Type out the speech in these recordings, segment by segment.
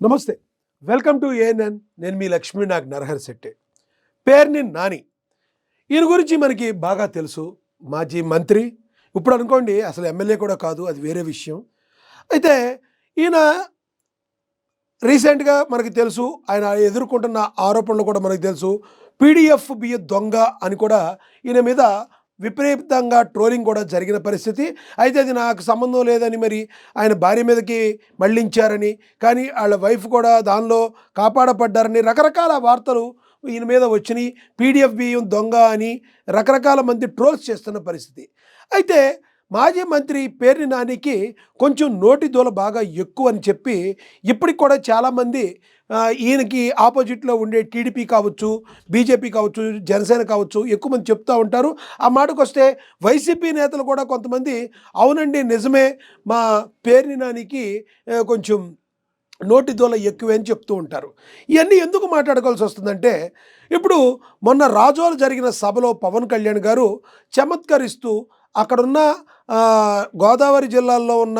నమస్తే, welcome to ANN. నేను మీ లక్ష్మీనాగ్ నరహర్ శెట్టి. పేర్ని నాని, ఈయన గురించి మనకి బాగా తెలుసు. మాజీ మంత్రి, ఇప్పుడు అనుకోండి అసలు ఎమ్మెల్యే కూడా కాదు, అది వేరే విషయం. అయితే ఈయన రీసెంట్గా మనకి తెలుసు, ఆయన ఎదుర్కొంటున్న ఆరోపణలు కూడా మనకు తెలుసు. పీడిఎఫ్ బియ్య దొంగ అని కూడా ఈయన మీద విపరీతంగా ట్రోలింగ్ కూడా జరిగిన పరిస్థితి. అయితే అది నాకు సంబంధం లేదని మరి ఆయన భార్య మీదకి మళ్ళించారని, కానీ వాళ్ళ వైఫ్ కూడా దానిలో కాపాడపడ్డారని రకరకాల వార్తలు ఈయన మీద వచ్చినాయి. పీడిఎఫ్ బియ్యం దొంగ అని రకరకాల మంది ట్రోల్స్ చేస్తున్న పరిస్థితి. అయితే మాజీ మంత్రి పేర్ని నానికి కొంచెం నోటి దూల బాగా ఎక్కువ అని చెప్పి ఇప్పటికి కూడా చాలామంది ఈయనకి ఆపోజిట్లో ఉండే టీడీపీ కావచ్చు, బీజేపీ కావచ్చు, జనసేన కావచ్చు, ఎక్కువ మంది చెప్తూ ఉంటారు. ఆ మాటకు వస్తే వైసీపీ నేతలు కూడా కొంతమంది అవునండి నిజమే, మా పేర్ని నానికి కొంచెం నోటి దూల ఎక్కువే అని చెప్తూ ఉంటారు. ఇవన్నీ ఎందుకు మాట్లాడుకోవాల్సి వస్తుందంటే, ఇప్పుడు మొన్న రాజోలు జరిగిన సభలో పవన్ కళ్యాణ్ గారు చమత్కరిస్తూ అక్కడున్న గోదావరి జిల్లాల్లో ఉన్న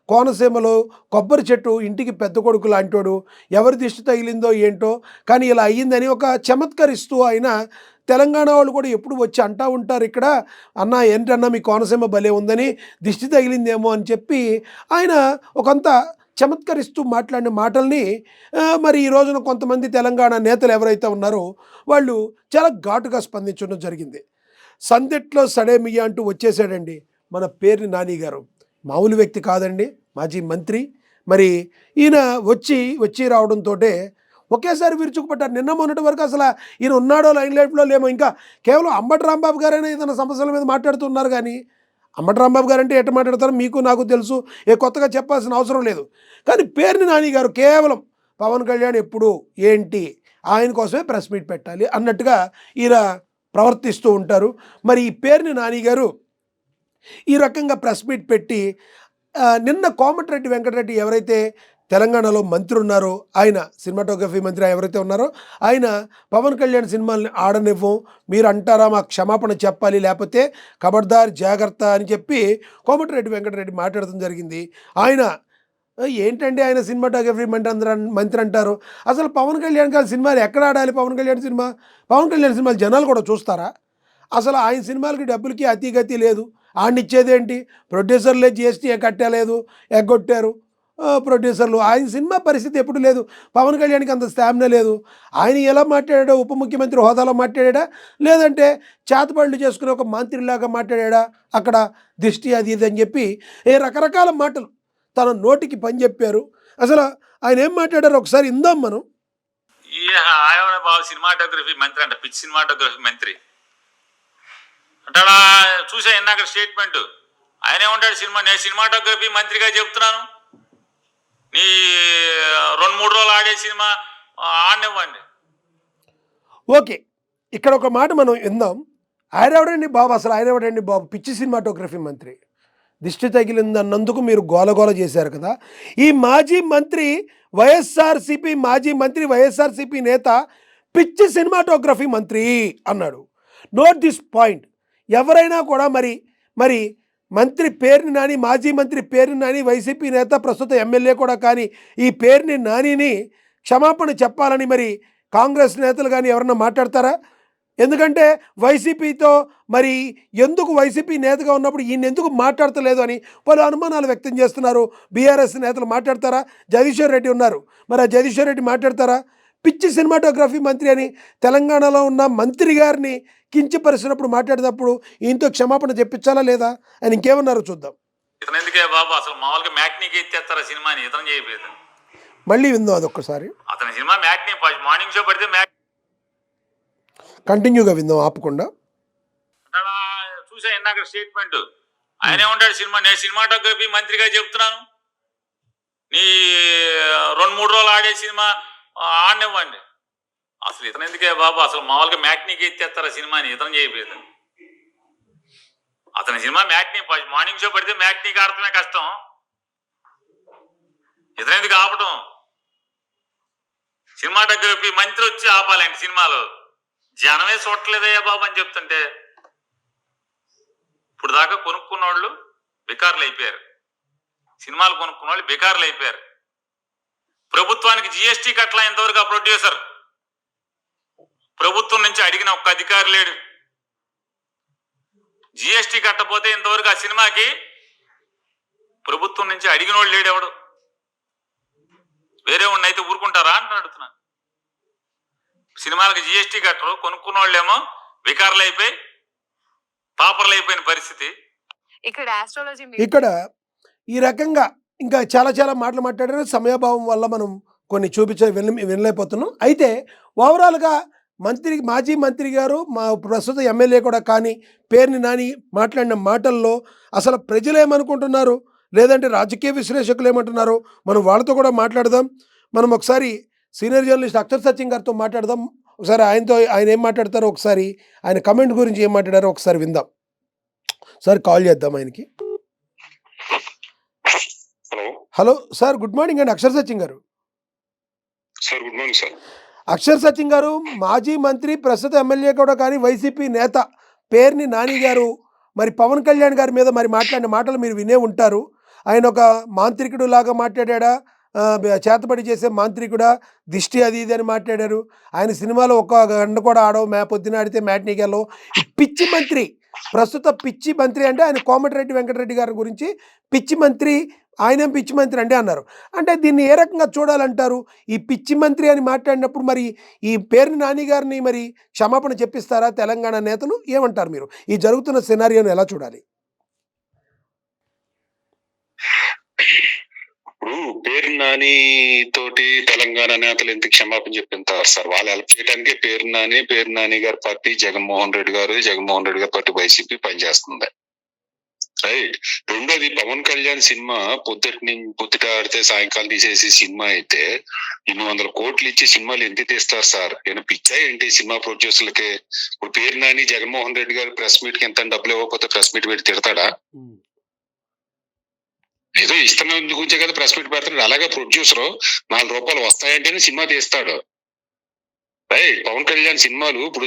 కోనసీమలో కొబ్బరి చెట్టు ఇంటికి పెద్ద కొడుకు లాంటోడు, ఎవరి దిష్టి తగిలిందో ఏంటో కానీ ఇలా అయ్యిందని ఒక చమత్కరిస్తూ ఆయన తెలంగాణ వాళ్ళు కూడా ఎప్పుడు వచ్చి అంటూ ఉంటారు, ఇక్కడ అన్న ఏంటన్నా మీ కోనసీమ భలే ఉందని, దిష్టి తగిలిందేమో అని చెప్పి ఆయన ఒకంత చమత్కరిస్తూ మాట్లాడిన మాటల్ని మరి ఈ రోజున కొంతమంది తెలంగాణ నేతలు ఎవరైతే ఉన్నారో వాళ్ళు చాలా ఘాటుగా స్పందించడం జరిగింది. సందిట్లో సడేమియ్య అంటూ వచ్చేసాడండి మన పేర్ని నాని గారు. మామూలు వ్యక్తి కాదండి, మాజీ మంత్రి. మరి ఈయన వచ్చి రావడంతో ఒకేసారి విరుచుకుపడ్డారు. నిన్న మొన్నటి వరకు అసలు ఈయన ఉన్నాడో లైన్ లైఫ్లో లేమో, ఇంకా కేవలం అంబటి రాంబాబు గారైనా ఏదైనా సమస్యల మీద మాట్లాడుతున్నారు. కానీ అంబటి రాంబాబు గారు అంటే ఎట్లా మాట్లాడతారో మీకు నాకు తెలుసు, కొత్తగా చెప్పాల్సిన అవసరం లేదు. కానీ పేర్ని నాని గారు కేవలం పవన్ కళ్యాణ్ ఎప్పుడు ఏంటి ఆయన కోసమే ప్రెస్ మీట్ పెట్టాలి అన్నట్టుగా ఈయన ప్రవర్తిస్తూ ఉంటారు. మరి ఈ పేర్ని నాని గారు ఈ రకంగా ప్రెస్ మీట్ పెట్టి నిన్న కోమటిరెడ్డి వెంకటరెడ్డి ఎవరైతే తెలంగాణలో మంత్రి ఉన్నారో, ఆయన సినిమాటోగ్రఫీ మంత్రి ఎవరైతే ఉన్నారో ఆయన పవన్ కళ్యాణ్ సినిమాల్ని ఆడనివ్వం, మీరు అంటారా మాకు క్షమాపణ చెప్పాలి, లేకపోతే ఖబర్దార్ జాగ్రత్త అని చెప్పి కోమటిరెడ్డి వెంకటరెడ్డి మాట్లాడటం జరిగింది. ఆయన ఏంటండి ఆయన సినిమాటోగ్రఫీ మంత్రి అంటారు, అసలు పవన్ కళ్యాణ్ గారి సినిమాలు ఎక్కడ ఆడాలి? పవన్ కళ్యాణ్ సినిమాలు జనాలు కూడా చూస్తారా? అసలు ఆయన సినిమాలకి డబ్బులకి అతిగతి లేదు. ఇచ్చేదేంటి? ప్రొడ్యూసర్లే జిఎస్టీ కట్టలేదు, ఎగ్గొట్టారు ప్రొడ్యూసర్లు. ఆయన సినిమా పరిస్థితి ఎప్పుడు లేదు. పవన్ కళ్యాణ్కి అంత స్టామినా లేదు. ఆయన ఎలా మాట్లాడాడా? ఉప ముఖ్యమంత్రి హోదాలో మాట్లాడా, లేదంటే చేతబడులు చేసుకుని ఒక మంత్రిలాగా మాట్లాడా? అక్కడ దిష్టి అది ఇది అని చెప్పి రకరకాల మాటలు తన నోటికి పని చెప్పారు. అసలు ఆయన ఏం మాట్లాడారో ఒకసారి ఇందాం మనం. సినిమాటోగ్రఫీ మంత్రి అంట, పిచ్ సినిమాటోగ్రఫీ మంత్రి అంటాడా? చూసా ఇందాక స్టేట్మెంట్. ఆయనే ఉంటాడు నేను సినిమాటోగ్రఫీ మంత్రిగా చెప్తున్నాను, నీ 2-3 రోజులు ఆడే సినిమా ఆడనివ్వండి. ఓకే, ఇక్కడ ఒక మాట మనం విందాం. ఆయనెవడండి బాబు? అసలు ఆయనెవడండి బాబు? పిచ్చి సినిమాటోగ్రఫీ మంత్రి. దిష్టి తగిలిందన్నందుకు మీరు గోలగోల చేశారు కదా. ఈ మాజీ మంత్రి వైఎస్ఆర్సీపీ నేత పిచ్చి సినిమాటోగ్రఫీ మంత్రి అన్నాడు. Note this point. ఎవరైనా కూడా మరి మంత్రి పేర్ని నాని, మాజీ మంత్రి పేర్ని నాని, వైసీపీ నేత, ప్రస్తుత ఎమ్మెల్యే కూడా కానీ ఈ పేర్ని నానిని క్షమాపణ చెప్పాలని మరి కాంగ్రెస్ నేతలు కానీ ఎవరన్నా మాట్లాడతారా? ఎందుకంటే వైసీపీతో మరి ఎందుకు వైసీపీ నేతగా ఉన్నప్పుడు ఈయన ఎందుకు మాట్లాడతలేదు అని పలు అనుమానాలు వ్యక్తం చేస్తున్నారు. బీఆర్ఎస్ నేతలు మాట్లాడతారా? జగదీశ్వర్ రెడ్డి ఉన్నారు, మరి ఆ జగదీశ్వర్ రెడ్డి మాట్లాడతారా? పిచ్చి సినిమాటోగ్రఫీ మంత్రి అని తెలంగాణలో ఉన్న మంత్రి గారిని కించపరిచినప్పుడు మాట్లాడేటప్పుడు ఈయనతో క్షమాపణ చెప్పించాలా లేదా? ఆయన ఇంకేమన్నారో చూద్దాం. ఇతను ఎందుకే బాబు? అసలు మామూలుగా మ్యాట్నీకి ఎత్తేస్తారా సినిమాని? ఇతను చేయలేదు. మళ్ళీ విందాం అదొక్కసారి. అతని సినిమా మ్యాట్నీ, మార్నింగ్ షో పడితే కంటిన్యూగా విందాం ఆపకుండా. చూసా ఇందాక స్టేట్మెంట్. ఆయనే ఉంటాడు నేను సినిమాటోగ్రఫీ మంత్రిగా చెప్తున్నాను, నీ 2-3 రోజులు ఆడే సినిమా ఆడనివ్వండి. అసలు ఇతను ఎందుకే బాబు? అసలు మామూలుగా మ్యాట్నీకి ఎత్తేస్తారా సినిమాని? ఇతను చేయలేదు. అతని సినిమా మ్యాట్నీ, మార్నింగ్ షో పడితే మ్యాట్నీకి ఆడటమే కష్టం, ఇతను ఎందుకు ఆపటం? సినిమాటోగ్రఫీ మంత్రి వచ్చి ఆపాలండి సినిమాలో. జనమే చూడట్లేదయ్యా బాబు అని చెప్తుంటే ఇప్పుడు దాకా కొనుక్కున్న వాళ్ళు బికార్లు అయిపోయారు, సినిమాలు కొనుక్కున్న వాళ్ళు బికార్లు అయిపోయారు. ప్రభుత్వానికి జిఎస్టీ కట్టలా ఇంతవరకు ఆ ప్రొడ్యూసర్. ప్రభుత్వం నుంచి అడిగిన ఒక్క అధికారి లేడు. జిఎస్టీ కట్టపోతే ఇంతవరకు ఆ సినిమాకి ప్రభుత్వం నుంచి అడిగిన వాళ్ళు లేడు ఎవడు. వేరే వాడిని అయితే ఊరుకుంటారా అని అడుగుతున్నాను. సినిమాలకు జిఎస్టీ కట్టరు, కొనుక్కున్న వాళ్ళేమో వికారులు అయిపోయి పాపర్లు అయిపోయిన పరిస్థితి. ఇక్కడ ఈ రకంగా ఇంకా చాలా చాలా మాటలు మాట్లాడారు. సమయాభావం వల్ల మనం కొన్ని వినలేకపోతున్నాం. అయితే ఓవరాల్గా మాజీ మంత్రి గారు, మా ప్రస్తుత ఎమ్మెల్యే కూడా కానీ పేర్ని నాని మాట్లాడిన మాటల్లో అసలు ప్రజలు ఏమనుకుంటున్నారు, లేదంటే రాజకీయ విశ్లేషకులు ఏమంటున్నారు, మనం వాళ్ళతో కూడా మాట్లాడదాం. మనం ఒకసారి సీనియర్ జర్నలిస్ట్ అక్షర్ సచిన్ గారితో మాట్లాడదాం. ఒకసారి ఆయన ఏం మాట్లాడతారో, ఒకసారి ఆయన కమెంట్ గురించి ఏం మాట్లాడారో ఒకసారి విందాం. సార్ కాల్ చేద్దాం ఆయనకి. హలో సార్, గుడ్ మార్నింగ్ అండి. అక్షర్ సచిన్ గారు. Sir good morning sir. Akshar Sachin గారు, మాజీ మంత్రి ప్రస్తుత ఎమ్మెల్యే కూడా కానీ వైసీపీ నేత పేర్ని నాని గారు మరి పవన్ కళ్యాణ్ గారి మీద మరి మాట్లాడిన మాటలు మీరు వినే ఉంటారు. ఆయన ఒక మాంత్రికుడు లాగా మాట్లాడా, చేతబడి చేసే మాంత్రికుడా, దిష్టి అది ఇది అని మాట్లాడారు. ఆయన సినిమాలో ఒక్క గంట కూడా ఆడవు, పొద్దున ఆడితే మ్యాట్నీకి వెళ్ళవు. ఈ పిచ్చి మంత్రి, ప్రస్తుత పిచ్చి మంత్రి అంటే ఆయన కోమటిరెడ్డి వెంకటరెడ్డి గారి గురించి పిచ్చి మంత్రి, ఆయనేం పిచ్చి మంత్రి అంటే అన్నారు. అంటే దీన్ని ఏ రకంగా చూడాలంటారు? ఈ పిచ్చి మంత్రి అని మాట్లాడినప్పుడు మరి ఈ పేర్ని నాని గారిని మరి క్షమాపణ చెప్పిస్తారా తెలంగాణ నేతలు? ఏమంటారు మీరు? ఈ జరుగుతున్న సినారియోను ఎలా చూడాలి? ఇప్పుడు పేరు నాని తోటి తెలంగాణ నేతలు ఎంత క్షమాపణ చెప్పింటారు సార్? వాళ్ళు హెల్ప్ చేయడానికి పేరు నాని గారి పార్టీ జగన్మోహన్ రెడ్డి గారి పార్టీ వైసీపీ పనిచేస్తుంది, రైట్. రెండోది పవన్ కళ్యాణ్ సినిమా పొద్దుట ఆడితే సాయంకాలం తీసేసి సినిమా అయితే 200 కోట్లు ఇచ్చి సినిమాలు ఎంత తీస్తారు సార్? ఏమైనా పిచ్చా ఏంటి సినిమా ప్రొడ్యూసర్లకి? ఇప్పుడు పేరు నాని జగన్మోహన్ రెడ్డి గారు ప్రెస్ మీట్ కి ఎంత డబ్బులు ఇవ్వకపోతే ప్రెస్ మీట్ పెట్టి తిడతాడా? ఏదో ఇస్తున్న గురించే కదా ప్రెస్ మీట్ పెడతాడు. అలాగే ప్రొడ్యూసర్ 4 రూపాయలు వస్తాయంటేనే సినిమా తీస్తాడు, రైట్. పవన్ కళ్యాణ్ సినిమాలు ఇప్పుడు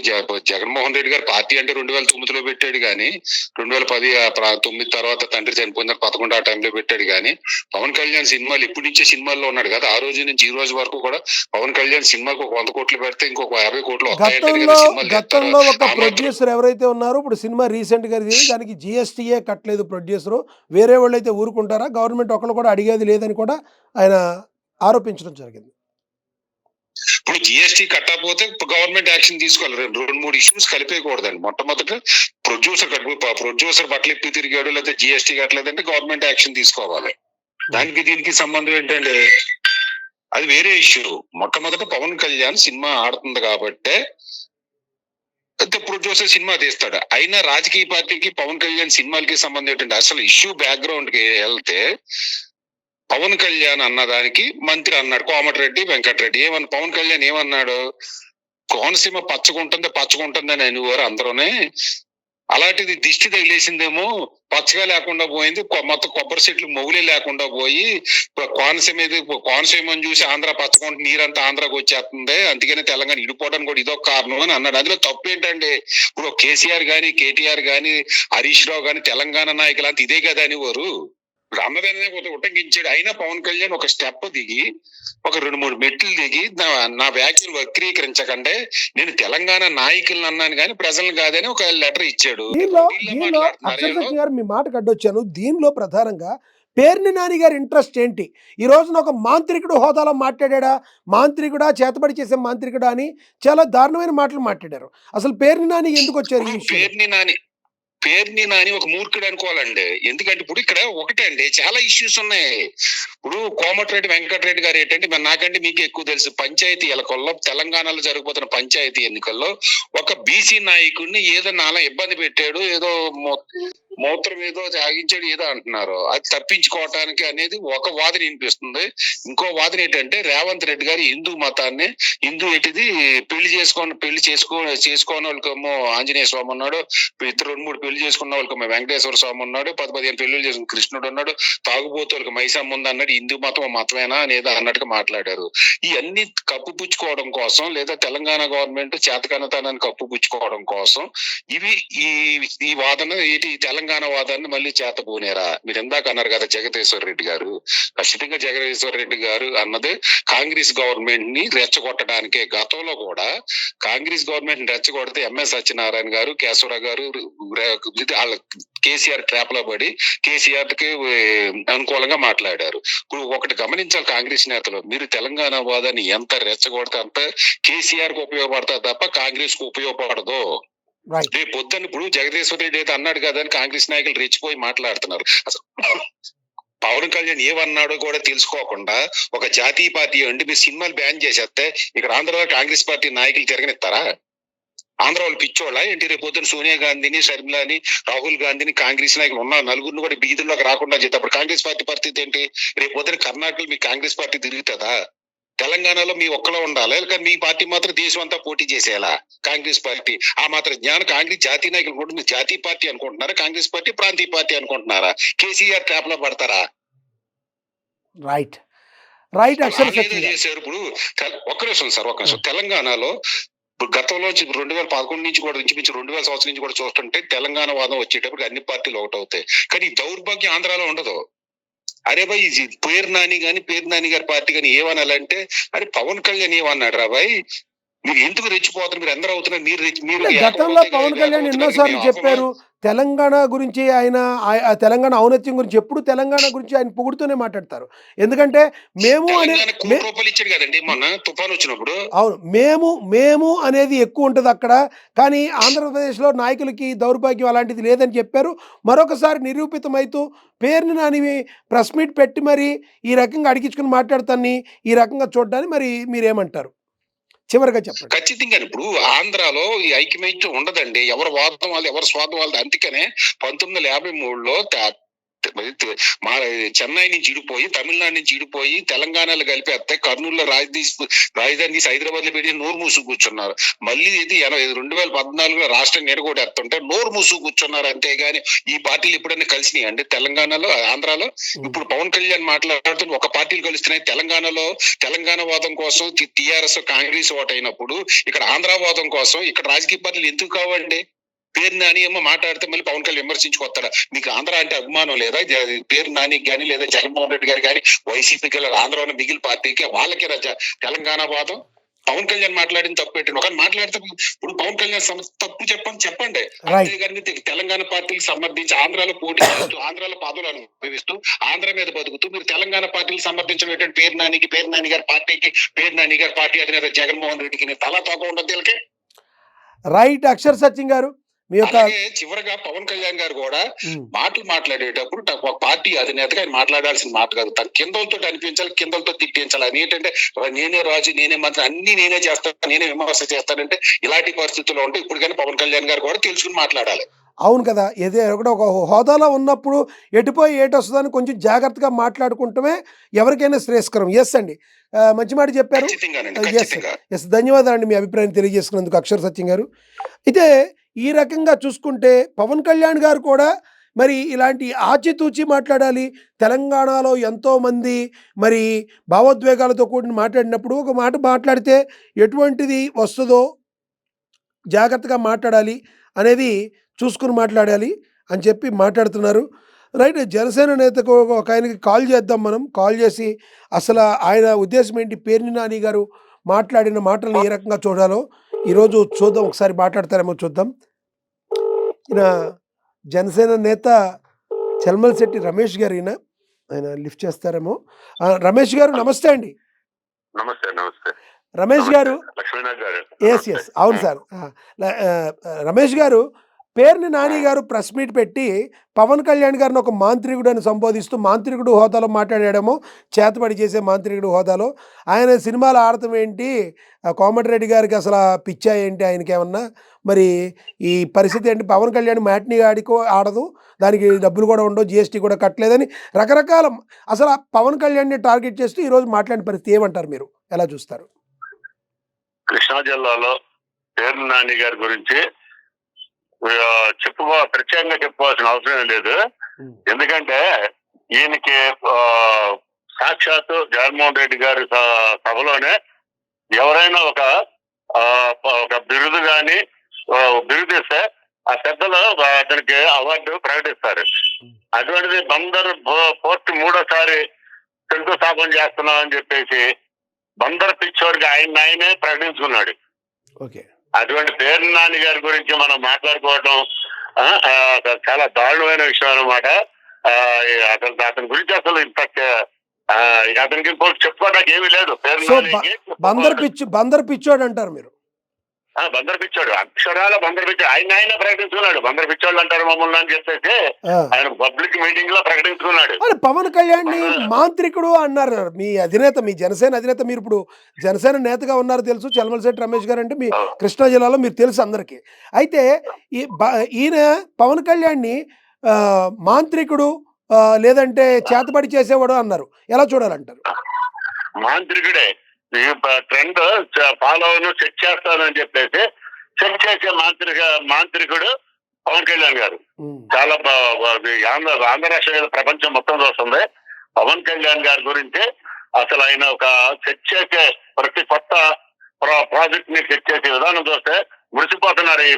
జగన్మోహన్ రెడ్డి గారు పార్టీ అంటే 2009లో పెట్టాడు కానీ 2019 తర్వాత తండ్రి చనిపోయిన 11 ఆ టైంలో పెట్టాడు కానీ పవన్ కళ్యాణ్ సినిమాలు ఇప్పటి నుంచే సినిమాల్లో ఉన్నాడు కదా. ఆ రోజు నుంచి ఈ రోజు వరకు కూడా పవన్ కళ్యాణ్ సినిమాకు 100 కోట్లు పెడితే ఇంకొక 50 కోట్లు గతంలో ఒక ప్రొడ్యూసర్ ఎవరైతే ఉన్నారో ఇప్పుడు సినిమా రీసెంట్ గా దానికి జిఎస్టీయే కట్టలేదు ప్రొడ్యూసర్. వేరే వాళ్ళు అయితే ఊరుకుంటారా? గవర్నమెంట్ ఒకళ్ళు కూడా అడిగేది లేదని కూడా ఆయన ఆరోపించడం జరిగింది. ఇప్పుడు జిఎస్టీ కట్టకపోతే గవర్నమెంట్ యాక్షన్ తీసుకోవాలి. 2-3 ఇష్యూస్ కలిపేయకూడదండి. మొట్టమొదట ప్రొడ్యూసర్ బట్టలు ఇప్పి తిరిగాడు లేదా జిఎస్టీ కట్టలేదంటే గవర్నమెంట్ యాక్షన్ తీసుకోవాలి. దానికి దీనికి సంబంధం ఏంటంటే అది వేరే ఇష్యూ. మొట్టమొదట పవన్ కళ్యాణ్ సినిమా ఆడుతుంది కాబట్టే ప్రొడ్యూసర్ సినిమా తీస్తాడు. అయినా రాజకీయ పార్టీకి పవన్ కళ్యాణ్ సినిమాలకి సంబంధం ఏంటంటే అసలు ఇష్యూ బ్యాక్గ్రౌండ్ కి వెళ్తే పవన్ కళ్యాణ్ అన్నదానికి మంత్రి అన్నాడు కోమటిరెడ్డి వెంకటరెడ్డి. పవన్ కళ్యాణ్ ఏమన్నాడు? కోనసీమ పచ్చగుంటుంది అని అనేవారు అందరూనే. అలాంటిది దిష్టి తగిలేసిందేమో, పచ్చగా లేకుండా పోయింది, మొత్తం కొబ్బరి చెట్లు మొగులే లేకుండా పోయి కోనసీమని చూసి ఆంధ్ర పచ్చగుంటుంది, నీరంతా ఆంధ్రాకి వచ్చేస్తుంది, అందుకని తెలంగాణ ఇడిపోవడానికి కూడా ఇదొక కారణం అని అన్నాడు. అందులో తప్పు ఏంటండి? ఇప్పుడు కేసీఆర్ గాని కేటీఆర్ గాని హరీష్ రావు గాని తెలంగాణ నాయకులు అంత ఇదే కదా అనేవారు. అన్నదాన్ని ఉటంకించాడు. అయినా పవన్ కళ్యాణ్ ఒక స్టెప్ దిగి ఒక 2-3 మెట్లు దిగి నా వ్యాఖ్యలు వక్రీకరించకంటే నేను తెలంగాణ నాయకులను అన్నాను కానీ ప్రజలను కాదని ఒక లెటర్ ఇచ్చాడు. మీ మాట కడ్డొచ్చాను. దీనిలో ప్రధానంగా పేర్ని నాని గారి ఇంట్రెస్ట్ ఏంటి? ఈ రోజున ఒక మాంత్రికుడు హోదాలో మాట్లాడా, మాంత్రికుడా, చేతబడి చేసే మాంత్రికుడా అని చాలా దారుణమైన మాటలు మాట్లాడారు. అసలు పేర్ని నాని ఎందుకు వచ్చారు? పేర్ని నాని ఒక మూర్ఖుడు అనుకోవాలండి. ఎందుకంటే ఇప్పుడు ఇక్కడ ఒకటే అండి, చాలా ఇష్యూస్ ఉన్నాయి. ఇప్పుడు కోమటిరెడ్డి వెంకటరెడ్డి గారు ఏంటంటే నాకంటే మీకు ఎక్కువ తెలుసు, పంచాయతీ ఎన్నికల్లో తెలంగాణలో జరగబోతున్న పంచాయతీ ఎన్నికల్లో ఒక బీసీ నాయకుడిని ఏదో నాలా ఇబ్బంది పెట్టాడు, ఏదో మూత్రం ఏదో తాగించాడు ఏదో అంటున్నారు. అది తప్పించుకోవటానికి అనేది ఒక వాదన వినిపిస్తుంది. ఇంకో వాదన ఏంటంటే రేవంత్ రెడ్డి గారు హిందూ మతాన్ని ఏంటిది పెళ్లి చేసుకోని వాళ్ళకేమో ఆంజనేయ స్వామి ఉన్నాడు, 2-3 పెళ్లి చేసుకున్న వాళ్ళకి వెంకటేశ్వర స్వామి ఉన్నాడు, 10-15 పెళ్లి చేసుకున్న కృష్ణుడు ఉన్నాడు, తాగుబోతు వాళ్ళకి మైసమ్మ ఉంది అన్నాడు. హిందూ మతమేనా అనేది అన్నట్టుగా మాట్లాడారు. ఇవన్నీ కప్పుపుచ్చుకోవడం కోసం లేదా తెలంగాణ గవర్నమెంట్ చేతకనతనాన్ని కప్పుపుచ్చుకోవడం కోసం ఈ వాదన ఏంటి? తెలంగాణ వాదాన్ని మళ్ళీ చేతబూనేరా? మీరు ఇందాక అన్నారు కదా జగదీశ్వర్ రెడ్డి గారు, ఖచ్చితంగా జగదీశ్వర్ రెడ్డి గారు అన్నది కాంగ్రెస్ గవర్నమెంట్ ని రెచ్చగొట్టడానికే. గతంలో కూడా కాంగ్రెస్ గవర్నమెంట్ ని రెచ్చగొడితే ఎంఎస్ సత్యనారాయణ గారు, కేశవరావు గారు వాళ్ళ కేసీఆర్ ట్రాప్ లో పడి కేసీఆర్ కి అనుకూలంగా మాట్లాడారు. ఇప్పుడు ఒకటి గమనించాలి కాంగ్రెస్ నేతలు, మీరు తెలంగాణ వాదాన్ని ఎంత రెచ్చగొడితే అంత కేసీఆర్ కు ఉపయోగపడతారు తప్ప కాంగ్రెస్ కు ఉపయోగపడదు. రేపు పొద్దున్న ఇప్పుడు జగదీశ్వర్ రెడ్డి అయితే అన్నాడు కదా అని కాంగ్రెస్ నాయకులు రెచ్చిపోయి మాట్లాడుతున్నారు. అసలు పవన్ కళ్యాణ్ ఏమన్నాడో కూడా తెలుసుకోకుండా ఒక జాతీయ పార్టీ అండి మీరు సినిమాలు బ్యాన్ చేసేస్తే ఇక్కడ ఆంధ్రలో కాంగ్రెస్ పార్టీ నాయకులు తిరగనిస్తారా? ఆంధ్ర వాళ్ళు పిచ్చోళ్ళ ఏంటి? రేపు పొద్దున్న సోనియా గాంధీని, షర్మిలాని, రాహుల్ గాంధీని, కాంగ్రెస్ నాయకులు ఉన్న నలుగురిని కూడా బీదుల్లోకి రాకుండా చేస్తే అప్పుడు కాంగ్రెస్ పార్టీ పరిస్థితి ఏంటి? రేపు పొద్దున కర్ణాటకలో మీ కాంగ్రెస్ పార్టీ తిరుగుతుందా? తెలంగాణలో మీ ఒక్కలో ఉండాలి, కానీ మీ పార్టీ మాత్రం దేశం అంతా పోటీ చేసేయాలా? కాంగ్రెస్ పార్టీ ఆ మాత్రం జ్ఞానం కాంగ్రెస్ జాతీయ నాయకులు కూడా మీరు జాతీయ పార్టీ అనుకుంటున్నారా, కాంగ్రెస్ పార్టీ ప్రాంతీయ పార్టీ అనుకుంటున్నారా? కేసీఆర్ ట్రాప్ లో పడతారా? రైట్ రైట్ చేశారు. ఇప్పుడు ఒక్క నిమిషం సార్, ఒక్క నిమిషం. తెలంగాణలో ఇప్పుడు గతంలో 2011 నుంచి కూడా ఇంచుమించు 2000 సంవత్సరం నుంచి కూడా చూస్తుంటే తెలంగాణ వాదం వచ్చేటప్పుడు అన్ని పార్టీలు ఒకటవుతాయి. కానీ ఈ దౌర్భాగ్యం ఆంధ్రాలో ఉండదు. అరే భాయ్ పేరు నాని గారి పార్టీ కానీ ఏమనాలంటే అరే పవన్ కళ్యాణ్ ఏమన్నాడు రా భాయ్, మీరు ఎందుకు రెచ్చిపోతారు, మీరు అందరూ అవుతున్నారు, మీరు గతంలో పవన్ కళ్యాణ్ ఎన్నోసార్లు చెప్పారు తెలంగాణ గురించి. ఆయన తెలంగాణ ఔన్నత్యం గురించి ఎప్పుడు తెలంగాణ గురించి ఆయన పొగుడుతూనే మాట్లాడతారు. ఎందుకంటే మేము ఇచ్చాడు కదండి మొన్న తుఫాన్ వచ్చినప్పుడు. అవును, మేము అనేది ఎక్కువ ఉంటుంది అక్కడ, కానీ ఆంధ్రప్రదేశ్లో నాయకులకి దౌర్భాగ్యం అలాంటిది లేదని చెప్పారు. మరొకసారి నిరూపితమైతూ పేరుని నాని ప్రెస్ మీట్ పెట్టి మరి ఈ రకంగా అడిగించుకుని మాట్లాడతాన్ని ఈ రకంగా చూడడానికి మరి మీరేమంటారు? చివరిగా చెప్పండి. ఖచ్చితంగా ఇప్పుడు ఆంధ్రాలో ఈ ఐక్యమత్యం ఉండదండి, ఎవరి వాదం వాళ్ళు, ఎవరి స్వార్థం వాళ్ళది. అందుకనే 1953లో మా చెన్నై నుంచి ఇడిపోయి, తమిళనాడు నుంచి ఇడిపోయి తెలంగాణలో కలిపేస్తే కర్నూలులో రాజధాని హైదరాబాద్ లో పెట్టి నోరు మూసు కూర్చున్నారు. మళ్ళీ ఇది 2014లో రాష్ట్రం ఎరగొడేస్తుంటే నోరు మూసు కూర్చున్నారు. అంతేగాని ఈ పార్టీలు ఎప్పుడైనా కలిసినాయి అండి తెలంగాణలో, ఆంధ్రాలో? ఇప్పుడు పవన్ కళ్యాణ్ మాట్లాడుతున్న ఒక పార్టీలు కలుస్తున్నాయి. తెలంగాణలో తెలంగాణ వాదం కోసం టీఆర్ఎస్ కాంగ్రెస్ ఓట్ అయినప్పుడు ఇక్కడ ఆంధ్ర వాదం కోసం ఇక్కడ రాజకీయ పార్టీలు ఎందుకు కావండి? పేరు నాని ఏమో మాట్లాడితే మళ్ళీ పవన్ కళ్యాణ్ విమర్శించుకొస్తాడా? మీకు ఆంధ్ర అంటే అభిమానం లేదా? పేరు నానికి కానీ లేదా జగన్మోహన్ రెడ్డి గారు కానీ వైసీపీకి ఆంధ్రలో మిగిలిన పార్టీకి వాళ్ళకే తెలంగాణ వాదం? పవన్ కళ్యాణ్ మాట్లాడిన తప్పు పెట్టండి. ఒక మాట్లాడితే ఇప్పుడు పవన్ కళ్యాణ్ తప్పు చెప్పండి. అంతేగాని తెలంగాణ పార్టీకి సమర్థించి ఆంధ్రాలో పోటీ చేస్తూ, ఆంధ్రాలో పదవులు అనుభవిస్తూ, ఆంధ్ర మీద బతుకుతూ మీరు తెలంగాణ పార్టీకి సమర్థించడం పేరు నాని గారి పార్టీ అధినేత జగన్మోహన్ రెడ్డికి తలా తోక ఉండదు వీళ్ళకి. రైట్ అక్షర్ సత్యం గారు, చివరగా పవన్ కళ్యాణ్ గారు కూడా మాటలు మాట్లాడేటప్పుడు ఒక పార్టీ అధినేతగా ఆయన మాట్లాడాల్సిన మాట కాదు, తన కిందలతో అనిపించాలి, కిందలతో తిట్టించాలి. అది ఏంటంటే నేనే రాజు, నేనే మంత్రి, అన్ని నేనే చేస్తాను, నేనే విమర్శ చేస్తానంటే ఇలాంటి పరిస్థితుల్లో ఉంటే ఇప్పుడు కానీ పవన్ కళ్యాణ్ గారు కూడా తెలుసుకుని మాట్లాడాలి. అవును కదా, ఒక హోదాలో ఉన్నప్పుడు ఎటుపోయి ఏటొస్తుందని కొంచెం జాగ్రత్తగా మాట్లాడుకుంటమే ఎవరికైనా శ్రేయస్కరం. ఎస్ అండి, మంచి మాట చెప్పారు. ఎస్, ధన్యవాదాలండి మీ అభిప్రాయం తెలియజేసుకున్నందుకు అక్షర్ సత్యం గారు. అయితే ఈ రకంగా చూసుకుంటే పవన్ కళ్యాణ్ గారు కూడా మరి ఇలాంటి ఆచితూచి మాట్లాడాలి. తెలంగాణలో ఎంతోమంది మరి భావోద్వేగాలతో కూడిన మాట్లాడినప్పుడు ఒక మాట మాట్లాడితే ఎటువంటిది వస్తుందో జాగ్రత్తగా మాట్లాడాలి అనేది చూసుకుని మాట్లాడాలి అని చెప్పి మాట్లాడుతున్నారు. రైట్, జనసేన నేతకు ఒక ఆయనకి కాల్ చేద్దాం మనం. కాల్ చేసి అసలు ఆయన ఉద్దేశం ఏంటి, పేర్ని నాని గారు మాట్లాడిన మాటలను ఏ రకంగా చూడాలో ఈరోజు చూద్దాం. ఒకసారి మాట్లాడతారేమో చూద్దాం. ఈయన జనసేన నేత చల్మల్శెట్టి రమేష్ గారు, ఆయన లిఫ్ట్ చేస్తారేమో. రమేష్ గారు నమస్తే అండి. నమస్తే రమేష్ గారు, లక్ష్మీనాథ్ గారు. ఎస్ అవును సార్. రమేష్ గారు, పేర్ని నాని గారు ప్రెస్ మీట్ పెట్టి పవన్ కళ్యాణ్ గారిని ఒక మాంత్రికుడు అని సంబోధిస్తూ మాంత్రికుడు హోదాలో మాట్లాడాడేమో, చేతబడి చేసే మాంత్రికుడు హోదాలో. ఆయన సినిమాలు ఆడటం ఏంటి, కోమటిరెడ్డి గారికి అసలు పిచ్చా ఏంటి ఆయనకి ఏమన్నా, మరి ఈ పరిస్థితి ఏంటి, పవన్ కళ్యాణ్ మ్యాట్ని ఆడదు, దానికి డబ్బులు కూడా ఉండవు, జిఎస్టీ కూడా కట్టలేదని రకరకాల అసలు పవన్ కళ్యాణ్ని టార్గెట్ చేస్తూ ఈరోజు మాట్లాడిన పరిస్థితి ఏమంటారు, మీరు ఎలా చూస్తారు? కృష్ణా జిల్లాలో పేర్ని నాని గారి గురించి ప్రత్యేకంగా చెప్పుకోవాల్సిన అవసరం లేదు. ఎందుకంటే ఈయనకి సాక్షాత్తు జగన్మోహన్ రెడ్డి గారి సభలోనే ఎవరైనా ఒక బిరుదు కానీ బిరుదిస్తే ఆ పెద్దలు అతనికి అవార్డు ప్రకటిస్తారు. అటువంటిది బందర్ పోర్ట్ మూడోసారి శంకుస్థాపన చేస్తున్నాం అని చెప్పేసి బందర్ పిచ్చోడికి ఆయనే ప్రకటించుకున్నాడు. ఓకే. అటువంటి పేరు నాని గారి గురించి మనం మాట్లాడుకోవడం చాలా దారుణమైన విషయం అనమాట. అతని గురించి అసలు ఇంత అతనికి ఇంకోటి చెప్పుకోవడానికి ఏమీ లేదు. పేరు సో నానికి బందర్ పిచ్చోడు అంటారు మీరు? బందర్ పిచ్చోడు, అక్షరాల బందర్ పిచ్చోడు. ఆయన ప్రకటించుకున్నాడు. బందర్ పిచ్చోళ్ళు అంటారు మమ్మల్ని అని చెప్పేసి ఆయన పబ్లిక్ మీటింగ్ లో ప్రకటించుకున్నాడు. మరి పవన్ కళ్యాణ్ ని మాంత్రికుడు అన్నారు మీ అధినేత, మీ జనసేన అధినేత. మీరు ఇప్పుడు జనసేన నేతగా ఉన్నారు తెలుసు. చలమలశెట్టి రమేష్ గారు అంటే మీ కృష్ణా జిల్లాలో మీరు తెలుసు అందరికి. అయితే ఈయన పవన్ కళ్యాణ్ ని మాంత్రికుడు లేదంటే చేతబడి చేసేవాడు అన్నారు. ఎలా చూడాలంటారు? మాంత్రికుడే. ఈ ట్రెండ్ ఫాలో సెట్ చేస్తానని చెప్పేసి సెట్ చేసే మాంత్రికుడు పవన్ కళ్యాణ్ గారు. చాలా ఆంధ్ర రాష్ట్ర మీద ప్రపంచం మొత్తం చూస్తుంది పవన్ కళ్యాణ్ గారి గురించి. అసలు ఆయన ఒక సెట్ చేసే ప్రతి కొత్త ప్రాజెక్ట్ ని సెట్ చేసే విధానం చూస్తే మురిసిపోతున్నారు ఈ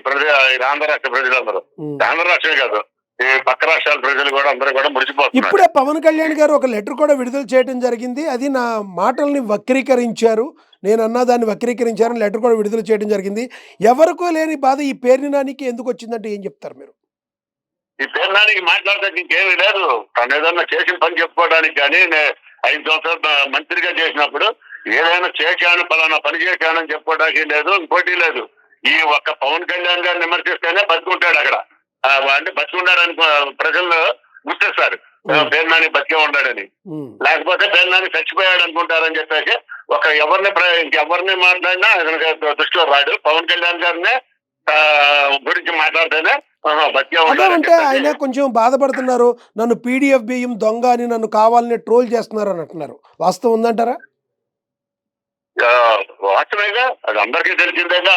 ఆంధ్ర రాష్ట్ర ప్రజలందరూ. ఆంధ్ర రాష్ట్రమే కాదు, ఈ పక్క రాష్ట్రాల ప్రజలు కూడా అందరూ కూడా మురిసిపోతున్నారు. ఇప్పుడే పవన్ కళ్యాణ్ గారు ఒక లెటర్ కూడా విడుదల చేయడం జరిగింది. అది నా మాటల్ని వక్రీకరించారు, నేను అన్న దాన్ని వక్రీకరించారని లెటర్ కూడా విడుదల చేయడం జరిగింది. ఎవరికో లేని బాధ ఈ పేరు నానికి ఎందుకు వచ్చిందంటే ఏం చెప్తారు మీరు? ఈ పేరు నానికి మాట్లాడడానికి ఇంకేమీ లేదు. తను ఏదన్నా చేసిన పని చెప్పుకోవడానికి కానీ 5 సంవత్సరాలు మంత్రిగా చేసినప్పుడు ఏదైనా చేశాను పలానా పని చేశానని చెప్పుకోవడానికి లేదు, ఇంకోటి లేదు. ఈ ఒక్క పవన్ కళ్యాణ్ గారిని విమర్శిస్తేనే బతుకుంటాడు అక్కడ. అంటే బతికున్నాడని ప్రజల్లో గుర్తిస్తారు పేరు నాని బతికే ఉన్నాడని. లేకపోతే పేరు నాని చచ్చిపోయాడు అనుకుంటారని చెప్పేసి ఇంకెవరిని మాట్లాడినా దృష్టిలో రాడు. పవన్ కళ్యాణ్ గారినే గురించి మాట్లాడితేనే బతికే ఉన్నాడు. అంటే ఆయన కొంచెం బాధపడుతున్నారు, నన్ను పీడిఎఫ్ బియ్యం దొంగ అని నన్ను కావాలని ట్రోల్ చేస్తున్నారు అని అంటున్నారు. వాస్తవం ఉందంటారా? వాస్తవేగా, అది అందరికీ తెలిసిందేగా.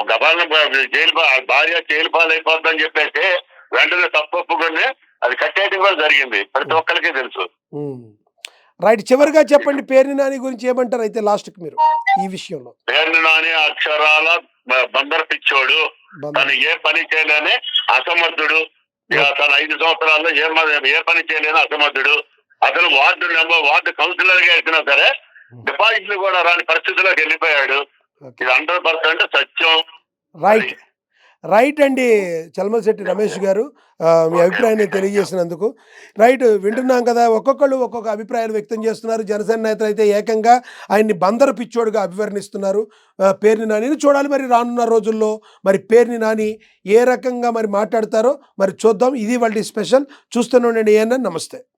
గబాలను భార్య జైలు పాలైపోద్దని చెప్పేసి వెంటనే తప్పొప్పుకొని అది కట్టేయడం కూడా జరిగింది. ప్రతి ఒక్కరికి తెలుసు. రైట్. చివరిగా చెప్పండి, పేర్ని నాని గురించి ఏమంటారు అయితే లాస్ట్కి మీరు ఈ విషయంలో? పేర్ని నాని అక్షరాల బందర్ పిచ్చోడు. తను ఏ పని చేయలేని అసమర్థుడు. తను 5 సంవత్సరాల్లో ఏ పని చేయలేని అసమర్థుడు. అతను వార్డు కౌన్సిలర్ గా వేసినా సరే డిపాజిట్లు కూడా రాని పరిస్థితిలోకి వెళ్ళిపోయాడు. ఇది 100% సత్యం. రైట్ అండి. చలమలశెట్టి రమేష్ గారు, మీ అభిప్రాయాన్ని తెలియజేసినందుకు. రైట్, వింటున్నాం కదా, ఒక్కొక్కళ్ళు ఒక్కొక్క అభిప్రాయాలు వ్యక్తం చేస్తున్నారు. జనసేన నేతలు అయితే ఏకంగా ఆయన్ని బందరు పిచ్చోడుగా అభివర్ణిస్తున్నారు. పేర్ని నానిని చూడాలి మరి రానున్న రోజుల్లో మరి పేర్ని నాని ఏ రకంగా మరి మాట్లాడతారో మరి చూద్దాం. ఇది వాళ్ళ స్పెషల్. చూస్తూనే ఉండండి. ఏఎన్ఎన్. నమస్తే.